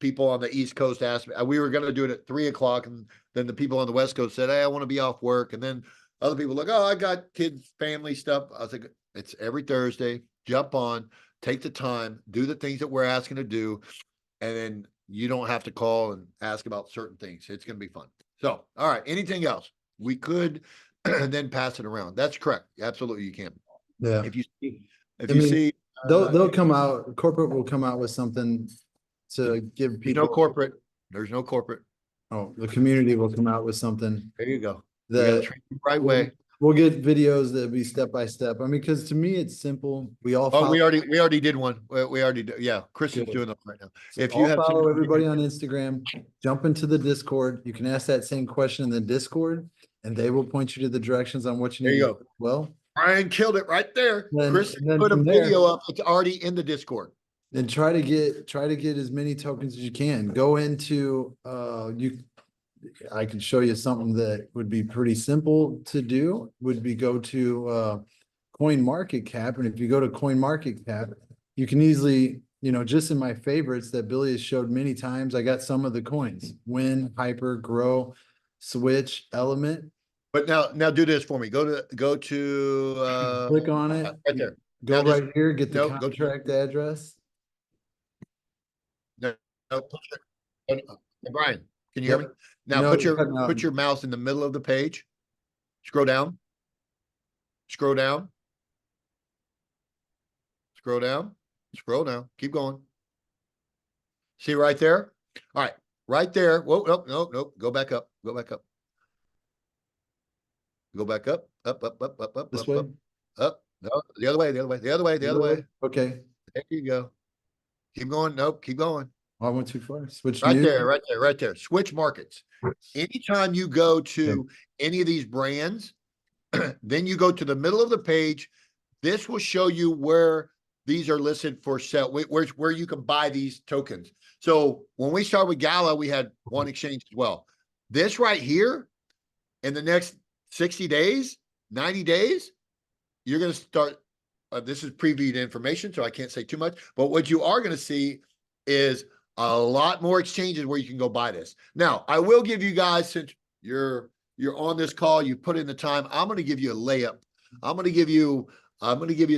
people on the East Coast asked me, we were going to do it at 3 o'clock. And then the people on the West Coast said, "Hey, I want to be off work." And then other people like, "Oh, I got kids, family stuff." I was like, it's every Thursday. Jump on, take the time, do the things that we're asking to do. And then you don't have to call and ask about certain things. It's going to be fun. So, all right. Anything else? We could then pass it around. That's correct. Absolutely, you can. Yeah. If you I mean, see, they'll come out, corporate will come out with something to give there's people. no corporate. There's no corporate. Oh, the community will come out with something There you go. We gotta that treat you the right way. We'll get videos that'll be step by step. I mean, because to me, it's simple. We all Oh, follow. we already did one. We already did. Yeah, Chris is Good. doing them right now. So If you I'll have follow everybody on Instagram, jump into the Discord. You can ask that same question in the Discord, and they will point you to the directions on what you There need you to go. do. Well, Brian killed it right there. Chris and then put a from there, video up. It's already in the Discord. then try to get as many tokens as you can. Go into I can show you something that would be pretty simple to do, would be go to Coin Market Cap. And if you go to Coin Market Cap, you can easily, just in my favorites that Billy has showed many times, I got some of the coins: Win, Hyper, Grow, Switch, Element. But now do this for me. Go to Click on it. right there. Go Now just- right here, get the no, go to- contract address. No, Brian, can you hear me? Yep. Now No, put you're cutting out. your mouse in the middle of the page. Scroll down. Scroll down. Scroll down. Scroll down. Keep going. See right there? All right. Right there. Whoa, nope. Go back up. Go back up. Go back up. Up. This up, way? up. No, the other way. The other way. Okay. There you go. Keep going. Nope. Keep going. I went too far. Switch Right new. there, right there. Switch markets. Anytime you go to any of these brands, then you go to the middle of the page. This will show you where these are listed for sale, where you can buy these tokens. So when we started with Gala, we had one exchange as well. This right here, in the next 60 days, 90 days, you're going to start. This is previewed information, so I can't say too much. But what you are going to see is a lot more exchanges where you can go buy this. Now, I will give you guys, since you're on this call, you put in the time, I'm going to give you a layup. I'm going to give you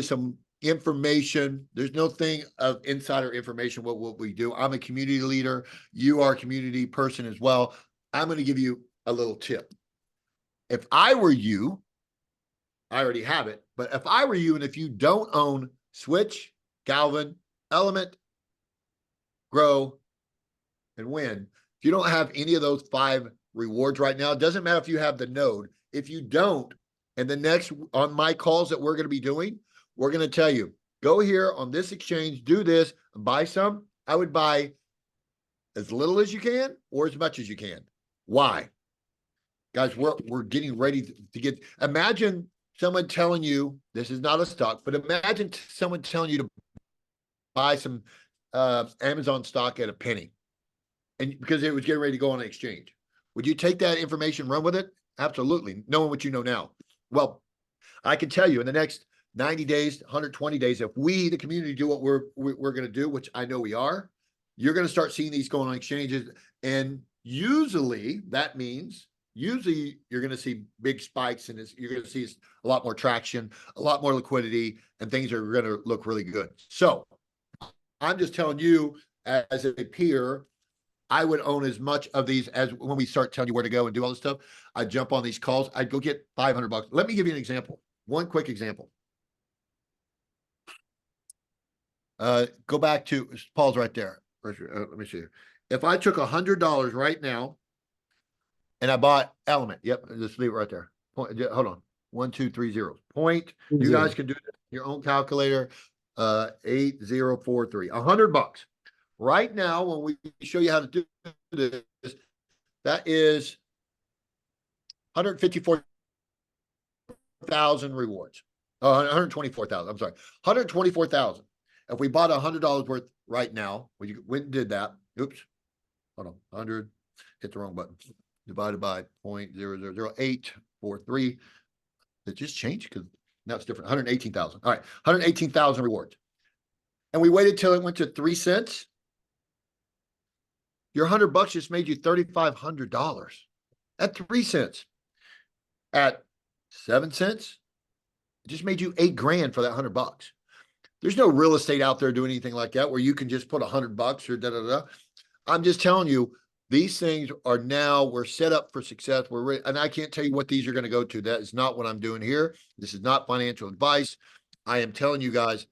some information. There's no thing of insider information what we do. I'm a community leader. You are a community person as well. I'm going to give you a little tip. If I were you, I already have it, but if I were you, and if you don't own Switch, Galvin, Element, Grow, and Win, if you don't have any of those 5 rewards right now, it doesn't matter if you have the node. If you don't, and the next on my calls that we're going to be doing, we're going to tell you, go here on this exchange, do this, and buy some. I would buy as little as you can or as much as you can. Why? Guys, we're getting ready to get, imagine someone telling you, this is not a stock, but imagine someone telling you to buy some Amazon stock at a penny, and because it was getting ready to go on an exchange. Would you take that information, run with it? Absolutely, knowing what you know now. Well, I can tell you in the next 90 days, 120 days, if we, the community, do what we're going to do, which I know we are, you're going to start seeing these going on exchanges. And usually that means you're going to see big spikes, and you're going to see a lot more traction, a lot more liquidity, and things are going to look really good. So I'm just telling you, as a peer, I would own as much of these as when we start telling you where to go and do all this stuff. I'd jump on these calls. I'd go get $500. Let me give you an example. One quick example. Go back to Paul's right there. Let me see here. If I took $100 right now and I bought Element, yep, just leave it right there. Hold on, 1, 2, 3 zeros. Point. You guys can do your own calculator. 8043. $100 right now. When we show you how to do this, that is 154,000 rewards. 124,000. I'm sorry, 124,000. If we bought $100 worth right now, we went and did that. Oops, hold on, 100. Hit the wrong button. Divided by 0.0000843. It just changed because now it's different. 118,000. All right, 118,000 rewards. And we waited till it went to 3 cents. Your $100 just made you $3,500 at 3 cents. At 7 cents, it just made you $8,000 for that $100. There's no real estate out there doing anything like that where you can just put $100 or da. I'm just telling you, these things are now, we're set up for success. We're ready, and I can't tell you what these are going to go to. That is not what I'm doing here. This is not financial advice. I am telling you guys,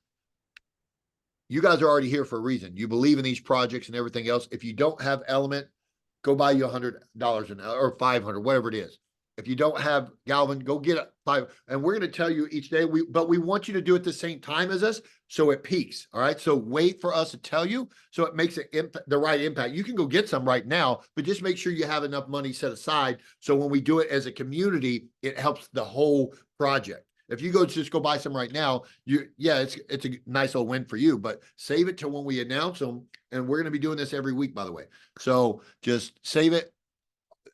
you guys are already here for a reason. You believe in these projects and everything else. If you don't have Element, go buy you $100 or $500, whatever it is. If you don't have Galvin, go get it 5. And we're going to tell you each day. But we want you to do it the same time as us, so it peaks. All right. So wait for us to tell you, so it makes the right impact. You can go get some right now, but just make sure you have enough money set aside. So when we do it as a community, it helps the whole project. If you just go buy some right now, it's a nice little win for you, but save it till when we announce them. And we're going to be doing this every week, by the way. So just save it.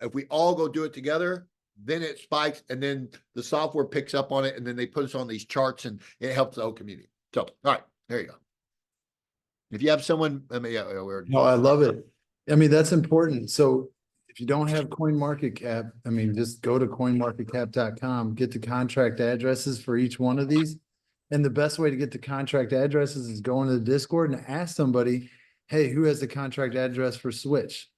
If we all go do it together, then it spikes, and then the software picks up on it, and then they put us on these charts, and it helps the whole community. So, all right, there you go. If you have someone, No, I love it. I mean, that's important. So if you don't have CoinMarketCap, I mean, just go to coinmarketcap.com, get the contract addresses for each one of these. And the best way to get the contract addresses is go into the Discord and ask somebody, hey, who has the contract address for Switch?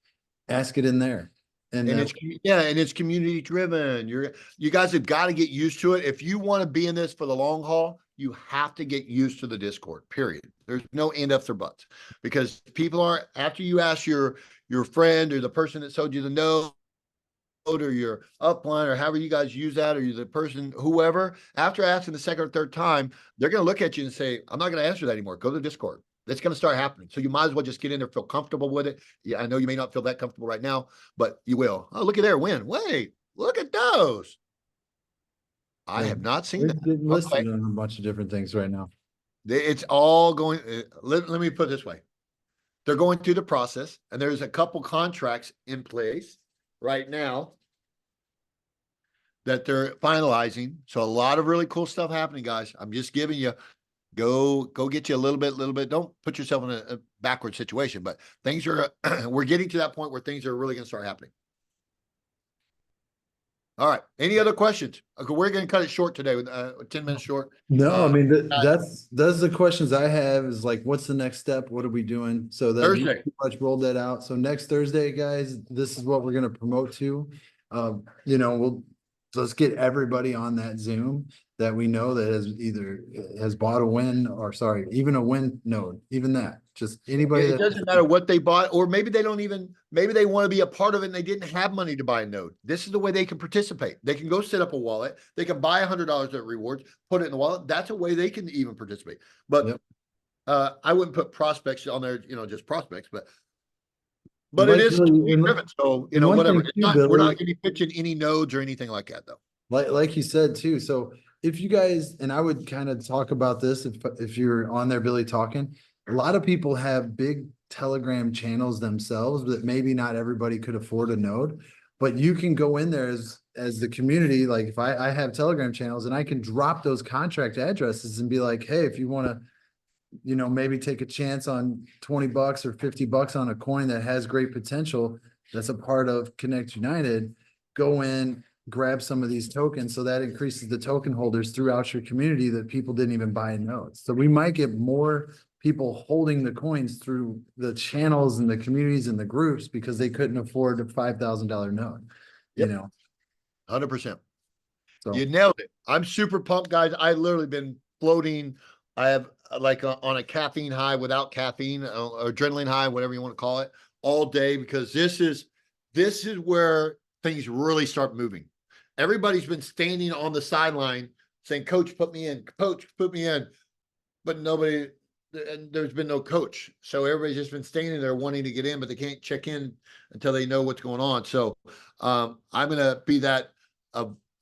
Ask it in there. And it's community driven. You guys have got to get used to it. If you want to be in this for the long haul, you have to get used to the Discord, period. There's no end ups or buts, because people aren't, after you ask your friend or the person that sold you the node or your upline or however you guys use that, or you're the person, whoever, after asking the second or third time, they're going to look at you and say, I'm not going to answer that anymore. Go to the Discord. That's going to start happening. So you might as well just get in there, feel comfortable with it. Yeah, I know you may not feel that comfortable right now, but you will. Oh, look at there, win. Wait, look at those. I have not seen that. Getting listed on a bunch of different things right now. It's all going, let me put it this way. They're going through the process, and there's a couple contracts in place right now that they're finalizing. So a lot of really cool stuff happening, guys. I'm just giving you, go get you a little bit. Don't put yourself in a backward situation, but things are, we're getting to that point where things are really going to start happening. All right. Any other questions? Okay, we're going to cut it short today with 10 minutes short. No, I mean, that's the questions I have is like, what's the next step? What are we doing? So that we Thursday. pretty much rolled that out. So next Thursday, guys, this is what we're going to promote to. Let's get everybody on that Zoom that we know that has bought a win, or sorry, even a win node, even that. Just anybody. It doesn't matter what they bought, or maybe they don't even, maybe they want to be a part of it and they didn't have money to buy a node. This is the way they can participate. They can go set up a wallet. They can buy $100 at rewards, put it in the wallet. That's a way they can even participate. But I wouldn't put prospects on there, just prospects, but it is driven. So, whatever. We're not going to be pitching any nodes or anything like that, though. Like you said too. So if you guys, and I would kind of talk about this if you're on there, Billy, talking, a lot of people have big Telegram channels themselves that maybe not everybody could afford a node, but you can go in there as the community. Like if I have Telegram channels, and I can drop those contract addresses and be like, hey, if you want to, maybe take a chance on $20 or $50 on a coin that has great potential, that's a part of Connect United, go in, grab some of these tokens. So that increases the token holders throughout your community that people didn't even buy in nodes. So we might get more people holding the coins through the channels and the communities and the groups because they couldn't afford a $5,000 node, 100%. So you nailed it. I'm super pumped, guys. I literally been floating. I have on a caffeine high, without caffeine, or adrenaline high, whatever you want to call it, all day, because this is where things really start moving. Everybody's been standing on the sideline saying, coach, put me in, coach, put me in, but nobody, and there's been no coach. So everybody's just been standing there wanting to get in, but they can't check in until they know what's going on. So I'm going to be that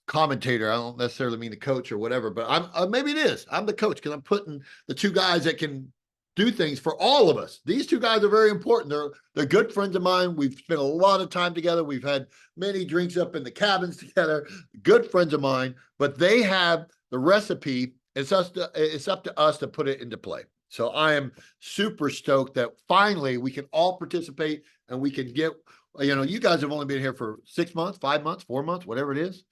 commentator. I don't necessarily mean the coach or whatever, but maybe it is. I'm the coach because I'm putting the two guys that can do things for all of us. These two guys are very important. They're good friends of mine. We've spent a lot of time together. We've had many drinks up in the cabins together. Good friends of mine, but they have the recipe. It's up to us to put it into play. So I am super stoked that finally we can all participate and we can get, you guys have only been here for 6 months, 5 months, 4 months, whatever it is.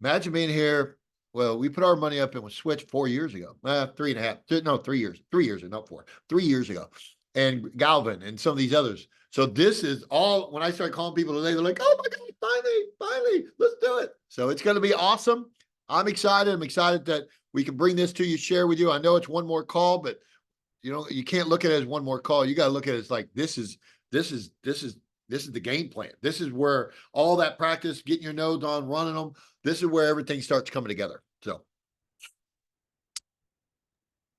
Imagine being here. Well, we put our money up and was switched 4 years ago. 3 years. 3 years, not 4. 3 years ago. And Galvin and some of these others. So this is all, when I started calling people today, they're like, oh my God, finally, let's do it. So it's going to be awesome. I'm excited. I'm excited that we can bring this to you, share with you. I know it's one more call, but you can't look at it as one more call. You got to look at it as like, this is This is the game plan. This is where all that practice, getting your nodes on, running them. This is where everything starts coming together. So,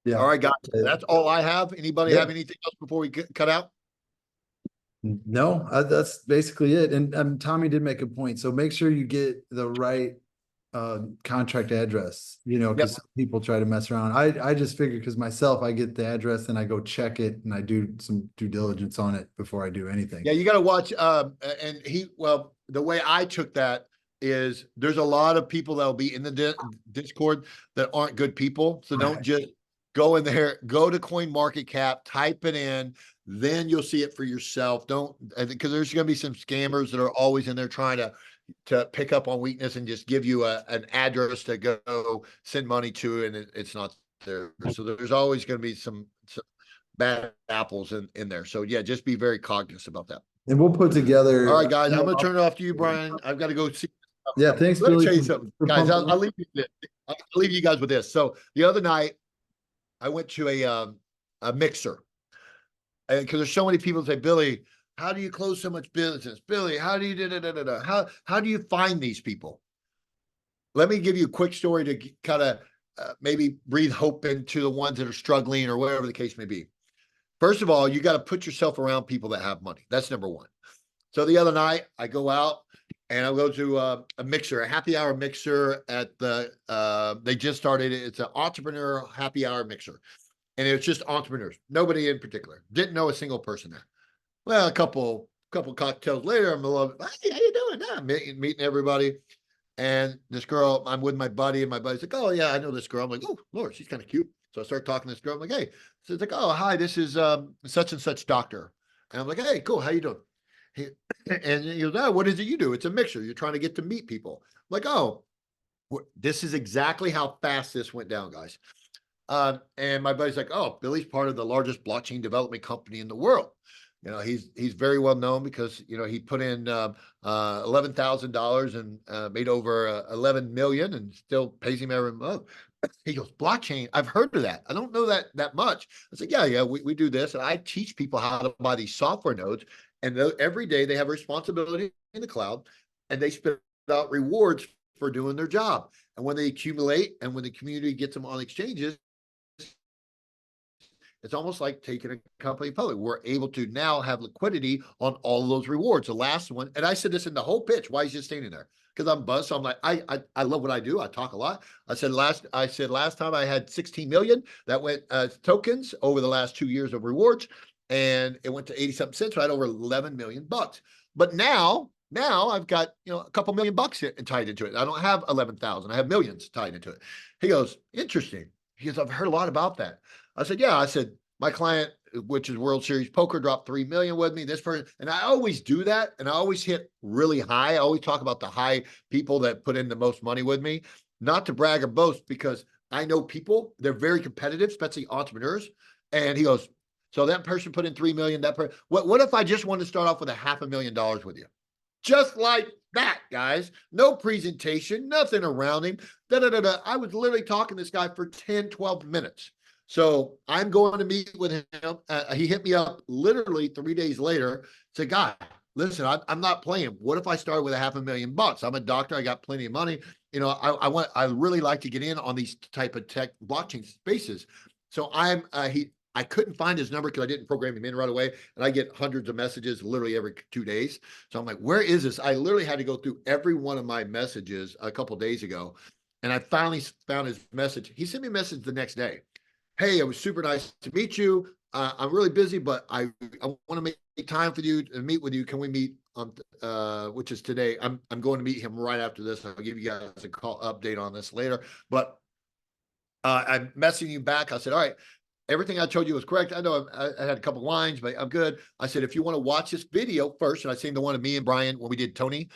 Yeah. all right, guys, that's all I have. Anybody Yeah. have anything else before we cut out? No, that's basically it. And Tommy did make a point. So make sure you get the right contract address, you know, because people try to mess around. I just figured because myself, I get the address and I go check it and I do some due diligence on it before I do anything. Yeah, you got to watch. And well, the way I took that is there's a lot of people that'll be in the Discord that aren't good people. So don't just go in there, go to CoinMarketCap, type it in, then you'll see it for yourself. Don't, because there's going to be some scammers that are always in there trying to pick up on weakness and just give you an address to go send money to, and it's not there. So there's always going to be some bad apples in there. So yeah, just be very cognizant about that. And we'll put together. All right, guys, I'm going to turn it off to you, Brian. I've got to go see. Yeah, thanks, Let me Billy. tell you something, guys. I'll leave you this. I'll leave you guys with this. So the other night, I went to a mixer, and because there's so many people say, Billy, how do you close so much business? Billy, how do you how do you find these people? Let me give you a quick story to kind of maybe breathe hope into the ones that are struggling or whatever the case may be. First of all, you got to put yourself around people that have money. That's number one. So the other night, I go out and I go to a mixer, a happy hour mixer at they just started it. It's an entrepreneur happy hour mixer. And it's just entrepreneurs, nobody in particular. Didn't know a single person there. Well, a couple cocktails later, I'm hey, how you doing? I'm meeting everybody. And this girl, I'm with my buddy, and my buddy's like, oh yeah, I know this girl. I'm like, oh Lord, she's kind of cute. So I start talking to this girl. I'm like, hey, so it's like, oh hi, this is such and such doctor. And I'm like, hey, cool, how you doing? And he goes, oh, what is it you do? It's a mixture. You're trying to get to meet people. I'm like, oh, this is exactly how fast this went down, guys. And my buddy's like, oh, Billy's part of the largest blockchain development company in the world. You know, he's very well known because, you know, he put in $11,000 and made over 11 million and still pays him every month. He goes, blockchain, I've heard of that. I don't know that much. I said, yeah, we do this. And I teach people how to buy these software nodes. And every day they have a responsibility in the cloud, and they spit out rewards for doing their job. And when they accumulate and when the community gets them on exchanges, it's almost like taking a company public. We're able to now have liquidity on all of those rewards. The last one, and I said this in the whole pitch. Why is he standing there? Because I'm buzzed. So I'm like, I love what I do. I talk a lot. I said last time I had 16 million that went tokens over the last 2 years of rewards, and it went to 80 something cents, right over 11 million bucks. But now I've got, you know, a couple $1 million tied into it. I don't have 11,000. I have millions tied into it. He goes, interesting. He goes, I've heard a lot about that. I said, yeah. I said, my client, which is World Series Poker, dropped 3 million with me. This person, and I always do that, and I always hit really high. I always talk about the high people that put in the most money with me, not to brag or boast, because I know people, they're very competitive, especially entrepreneurs. And he goes, so that person put in 3 million. That person, what if I just wanted to start off with $500,000 with you? Just like that, guys. No presentation, nothing around him. I was literally talking to this guy for 10, 12 minutes. So I'm going to meet with him. He hit me up literally 3 days later. Said, "Guy, listen, I'm not playing. What if I started with $500,000? I'm a doctor. I got plenty of money. You know, I really like to get in on these type of tech blockchain spaces." So I couldn't find his number because I didn't program him in right away. And I get hundreds of messages literally every 2 days. So I'm like, where is this? I literally had to go through every one of my messages a couple of days ago. And I finally found his message. He sent me a message the next day. Hey, it was super nice to meet you. I'm really busy, but I want to make time for you to meet with you. Can we meet which is today? I'm going to meet him right after this. I'll give you guys a call update on this later. But I'm messaging you back. I said, all right, everything I told you was correct. I know I had a couple lines, but I'm good. I said, if you want to watch this video first, and I seen the one of me and Brian when we did Tony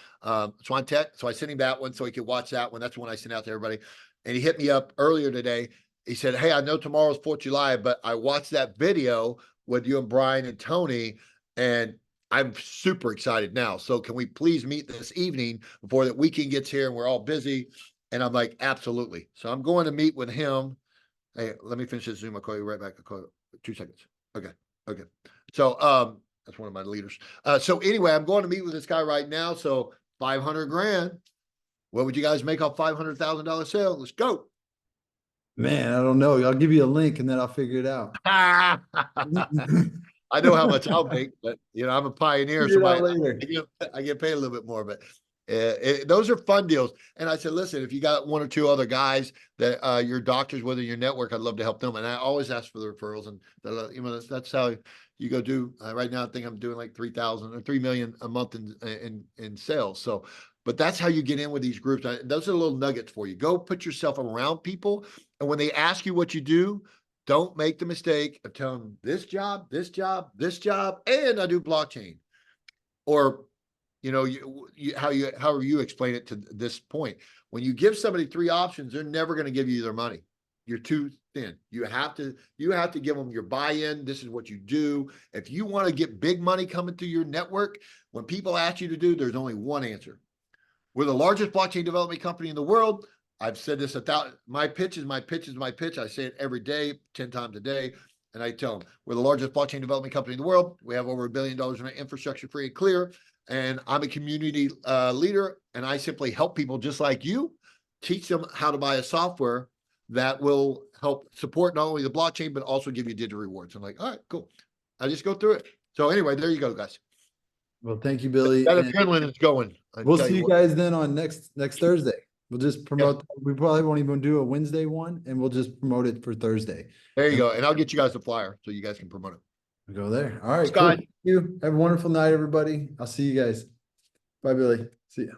Swan Tech. So I sent him that one so he could watch that one. That's the one I sent out to everybody. And he hit me up earlier today. He said, hey, I know tomorrow's 4th of July, but I watched that video with you and Brian and Tony, and I'm super excited now. So can we please meet this evening before that weekend gets here and we're all busy? And I'm like, absolutely. So I'm going to meet with him. Hey, let me finish this Zoom. I'll call you right back. I'll call you 2 seconds. Okay. So That's one of my leaders. So anyway, I'm going to meet with this guy right now. So 500 grand. What would you guys make off $500,000 sale? Let's go. Man, I don't know. I'll give you a link and then I'll figure it out. I know how much I'll make, but I'm a pioneer. Figure So it out later. I get paid a little bit more, but those are fun deals. And I said, listen, if you got one or two other guys that your doctors, whether your network, I'd love to help them. And I always ask for the referrals, and that's how you go do. Right now, I think I'm doing like 3,000 or 3 million a month in sales. So, but that's how you get in with these groups. Those are little nuggets for you. Go put yourself around people, and when they ask you what you do, don't make the mistake of telling them this job, this job, this job, and I do blockchain, or however you explain it to this point. When you give somebody 3 options, they're never going to give you their money. You're too thin. You have to give them your buy-in. This is what you do. If you want to get big money coming through your network, when people ask you to do, there's only one answer. We're the largest blockchain development company in the world. I've said this my pitch is my pitch is my pitch. I say it every day, 10 times a day. And I tell them, we're the largest blockchain development company in the world. We have over $1 billion in our infrastructure, free and clear. And I'm a community leader, and I simply help people just like you, teach them how to buy a software that will help support not only the blockchain, but also give you digital rewards. I'm like, all right, cool. I just go through it. So anyway, there you go, guys. Well, thank you, Billy. That and adrenaline is going. We'll see you guys then on next Thursday. We'll just promote. We probably won't even do a Wednesday one, and we'll just promote it for Thursday. There you go. And I'll get you guys the flyer so you guys can promote it. We'll go there. All right. Scott. Cool. Thank you. Have a wonderful night, everybody. I'll see you guys. Bye, Billy. See ya.